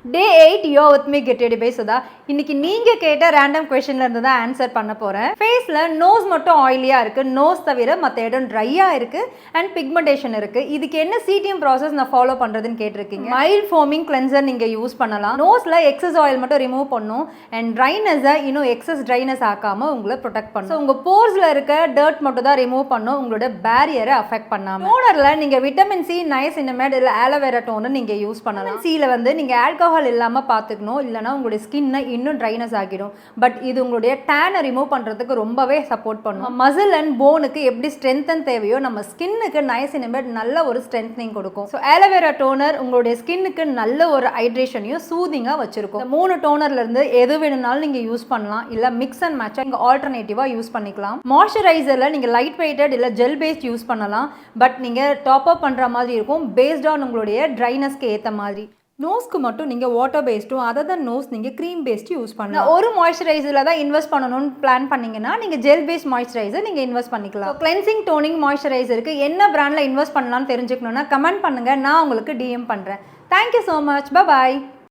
Day 8 you're with me Get Ready by Sudha. இன்னைக்கு நீங்க கேட்ட ரேண்டம் क्वेश्चनல இருந்து தான் ஆன்சர் பண்ண போறேன். ஃபேஸ்ல நோஸ் மட்டும் ஆயிலியா இருக்கு, நோஸ் தவிர மத்த இடம் ட்ரையா இருக்கு அண்ட் பிக்மெண்டேஷன் இருக்கு. இதுக்கு என்ன சிடிஎம் process நான் ஃபாலோ பண்றதுன்னு கேட்டிருக்கீங்க. மைல்ட் ஃபோமிங் கிளென்சர் நீங்க யூஸ் பண்ணலாம். நோஸ்ல எக்ஸஸ் ஆயில் மட்டும் ரிமூவ் பண்ணும் அண்ட் ட்ரைனஸை இன்னும் எக்ஸஸ் ட்ரைனஸ் ஆக்காம உங்களை ப்ரொடெக்ட் பண்ணும். உங்க போர்ஸ்ல இருக்க டர்ட் மட்டும் தான் ரிமூவ் பண்ணும், உங்களோட பேரியரை அஃபெக்ட் பண்ணாம. டோனர்ல நீங்க விட்டமின் சி, நயசினமேட் இல்ல ஆலோவேரா டோனர் நீங்க யூஸ் பண்ணலாம். சில வந்து நீங்க ஆல்கஹால் இல்லாம பாத்துக்கணும், இல்லனா உங்களுடைய ஸ்கின்னை இன்னும் ட்ரைனஸ் ஆகிடும். பட் இது உங்களுடைய டேனை ரிமூவ் பண்றதுக்கு ரொம்பவே சப்போர்ட் பண்ணும். மசில் அண்ட் போனுக்கு எப்படி ஸ்ட்ரென்தன் தேவையோ நம்ம ஸ்கின்னுக்கு நயசினமேட் நல்ல ஒரு ஸ்ட்ரென்த்னிங் கொடுக்கும். ஸோ ஆலோவேரா டோனர் உங்களுடைய ஸ்கின்னுக்கு நல்ல ஒரு ஹைட்ரேஷனையும் சூதிங்கா வச்சிருக்கும். இந்த 3 டோனர்ல இருந்து எது வேணும்னாலும் நீங்க யூஸ் பண்ணலாம், இல்ல மிக்ஸ் அண்ட் மேட்ச் நீங்க ஆல்டர்னேட்டிவா யூஸ் பண்ணிக்கலாம். மாய்ஸ்சரைசர்ல நீங்க லைட் வெயிட்டட் இல்ல ஜெல் பேஸ்ட் யூஸ் பண்ணலாம், பட் நீங்க டாப் அப் பண்ற மாதிரி இருக்கும் பேஸ்ட் ஆன் உங்களுடைய ட்ரைனஸ்க்கு ஏத்த மாதிரி. நோஸ்க்கு மட்டும் நீங்கள் வாட்டர் பேஸ்ட்டும் அதர் தன் நோஸ் நீங்கள் க்ரீம் பேஸ்ட்டு யூஸ் பண்ணலாம். ஒரு மாய்ஸ்சரைசரில் தான் இன்வெஸ்ட் பண்ணணும்னு பிளான் பண்ணிங்கன்னா நீங்கள் ஜெல் பேஸ்ட் மாய்ஸ்சரைசர் நீங்கள் இன்வெஸ்ட் பண்ணிக்கலாம். கிளென்சிங் டோனிங் மாய்ஸ்சரைசருக்கு என்ன பிராண்டில் இன்வெஸ்ட் பண்ணலாம்னு தெரிஞ்சுக்கணுன்னா கமெண்ட் பண்ணுங்கள், நான் உங்களுக்கு டிஎம் பண்ணுறேன். தேங்க்யூ ஸோ மச், பாய்.